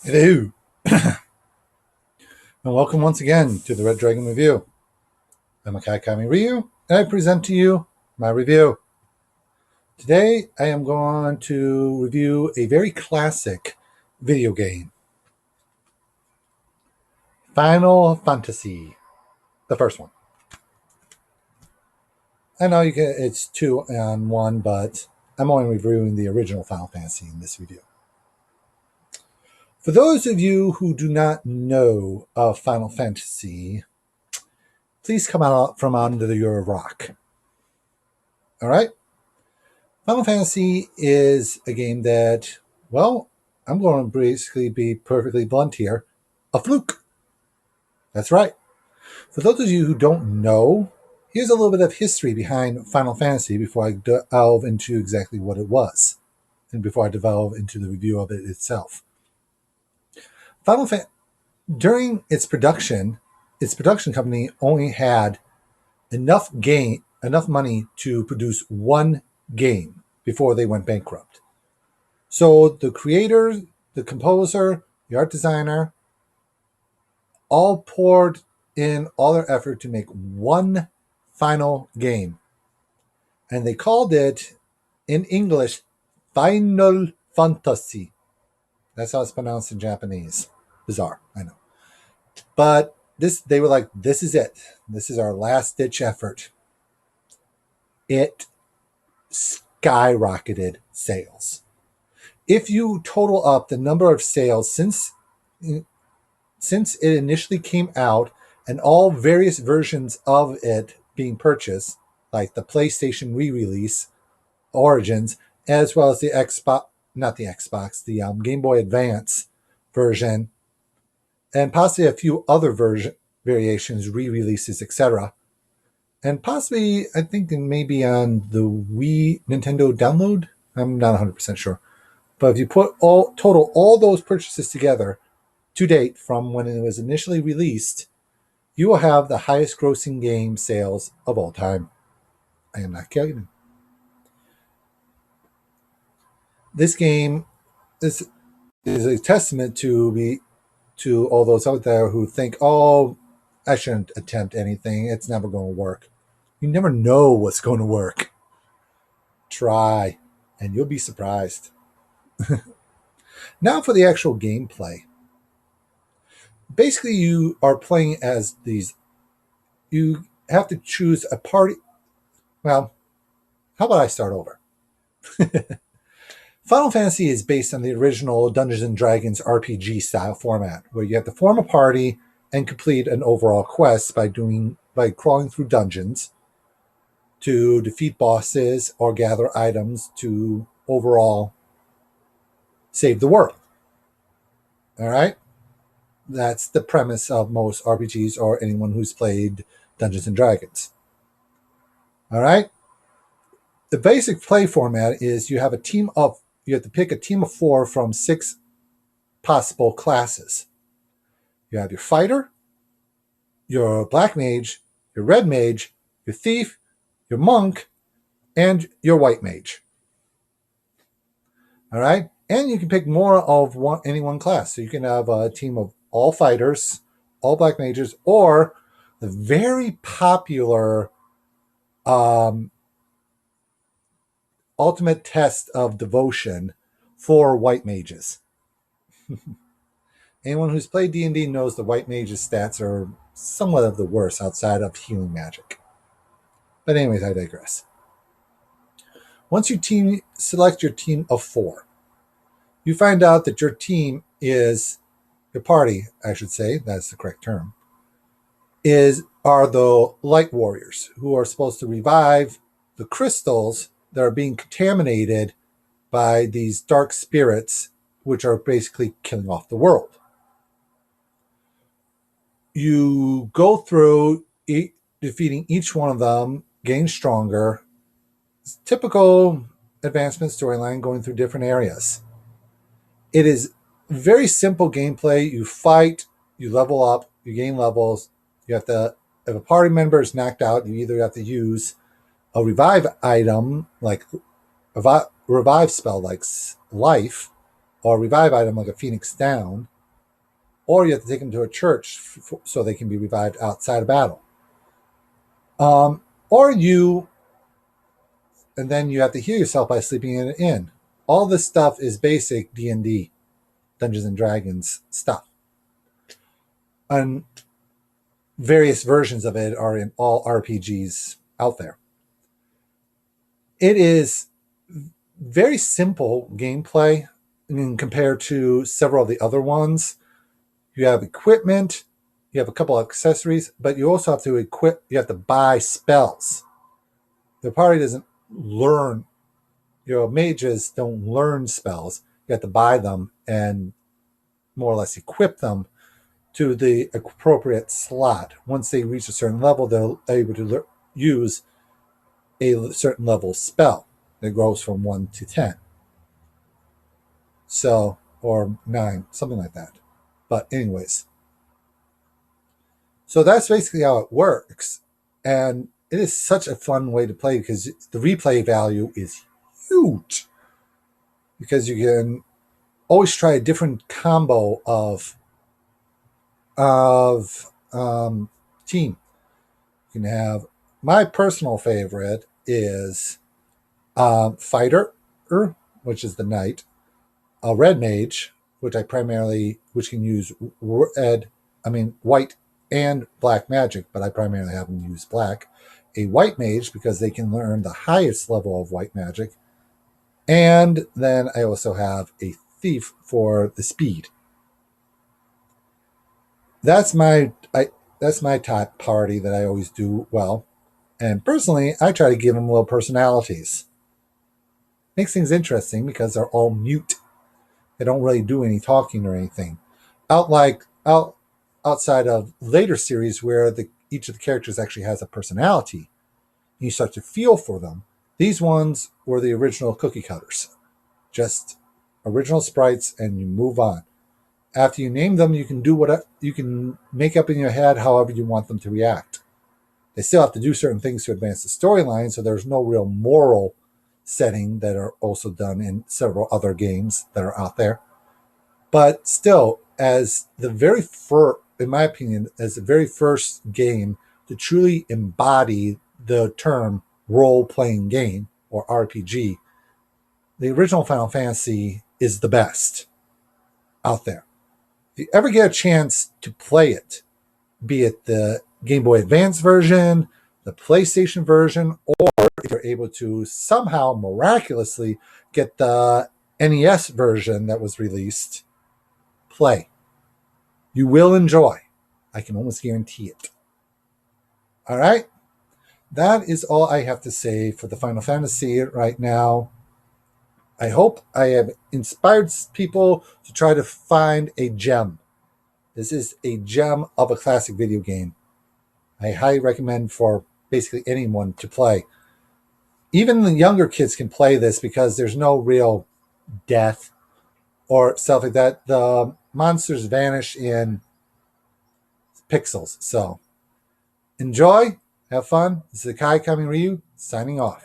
Hello, and welcome once again to the Red Dragon Review. I'm Akai Kami Ryu, and I present to you my review. Today, I am going to review a very classic video game, Final Fantasy, the first one. I know it's two on one, but I'm only reviewing the original Final Fantasy in this review. For those of you who do not know of Final Fantasy, please come out from under your rock. All right? Final Fantasy is a game that, well, I'm going to basically be perfectly blunt here, a fluke. That's right. For those of you who don't know, here's a little bit of history behind Final Fantasy before I delve into exactly what it was, and before I delve into the review of it itself. Final Fantasy, during its production company only had enough money to produce one game before they went bankrupt. So the creator, the composer, the art designer, all poured in all their effort to make one final game. And they called it, in English, Final Fantasy. That's how it's pronounced in Japanese. Bizarre, I know. But they were like, this is it. This is our last ditch effort. It skyrocketed sales. If you total up the number of sales since it initially came out and all various versions of it being purchased, like the PlayStation re-release, Origins, as well as the Game Boy Advance version, and possibly a few other variations, re-releases, etc. And possibly, I think maybe on the Wii Nintendo Download, I'm not 100% sure. But if you total all those purchases together, to date, from when it was initially released, you will have the highest grossing game sales of all time. I am not kidding. This game is a testament to all those out there who think, oh, I shouldn't attempt anything. It's never going to work. You never know what's going to work. Try, and you'll be surprised. Now for the actual gameplay. Basically, you are playing as these. You have to choose a party. Well, how about I start over? Final Fantasy is based on the original Dungeons and Dragons RPG style format, where you have to form a party and complete an overall quest by crawling through dungeons to defeat bosses or gather items to overall save the world. All right? That's the premise of most RPGs or anyone who's played Dungeons and Dragons. All right? The basic play format is you have to pick a team of 4 from 6 possible classes. You have your fighter, your black mage, your red mage, your thief, your monk, and your white mage. All right? And you can pick more of any one class. So you can have a team of all fighters, all black mages, or the very popular ultimate test of devotion for white mages. Anyone who's played D&D knows the white mage's stats are somewhat of the worst outside of healing magic. But anyways, I digress. Once you select your team of 4, you find out that your party, I should say, that's the correct term, are the light warriors who are supposed to revive the crystals that are being contaminated by these dark spirits, which are basically killing off the world. You go through defeating each one of them, getting stronger. It's typical advancement storyline going through different areas. It is very simple gameplay. You fight, you level up, you gain levels. If a party member is knocked out, you either have to use a revive item, like a revive spell like life, or a revive item like a Phoenix Down, or you have to take them to a church so they can be revived outside of battle. Or you, and then you have to heal yourself by sleeping in an inn. All this stuff is basic D&D, Dungeons and Dragons stuff. And various versions of it are in all RPGs out there. It is very simple gameplay compared to several of the other ones. You have equipment, you have a couple of accessories, but you also have to you have to buy spells. The party doesn't learn, mages don't learn spells. You have to buy them and more or less equip them to the appropriate slot. Once they reach a certain level, they're able to use a certain level spell that grows from 1 to 10. So, or 9, something like that. But anyways, so that's basically how it works. And it is such a fun way to play because the replay value is huge. Because you can always try a different combo of team. You can have, my personal favorite is fighter, which is the knight, a red mage, which can use white and black magic, but I primarily have them use black. A white mage because they can learn the highest level of white magic, and then I also have a thief for the speed. That's my top party that I always do well. And personally, I try to give them little personalities. Makes things interesting because they're all mute. They don't really do any talking or anything. Outside of later series where each of the characters actually has a personality, and you start to feel for them. These ones were the original cookie cutters. Just original sprites, and you move on. After you name them, you can do you can make up in your head however you want them to react. They still have to do certain things to advance the storyline, so there's no real moral setting that are also done in several other games that are out there. But still, as the very first, in my opinion, as the very first game to truly embody the term role-playing game or RPG, the original Final Fantasy is the best out there. If you ever get a chance to play it, be it the Game Boy Advance version, the PlayStation version, or if you're able to somehow miraculously get the NES version that was released, play. You will enjoy. I can almost guarantee it. All right? That is all I have to say for the Final Fantasy right now. I hope I have inspired people to try to find a gem. This is a gem of a classic video game. I highly recommend for basically anyone to play. Even the younger kids can play this because there's no real death or stuff like that. The monsters vanish in pixels. So enjoy, have fun. This is Kai Kami Ryu signing off.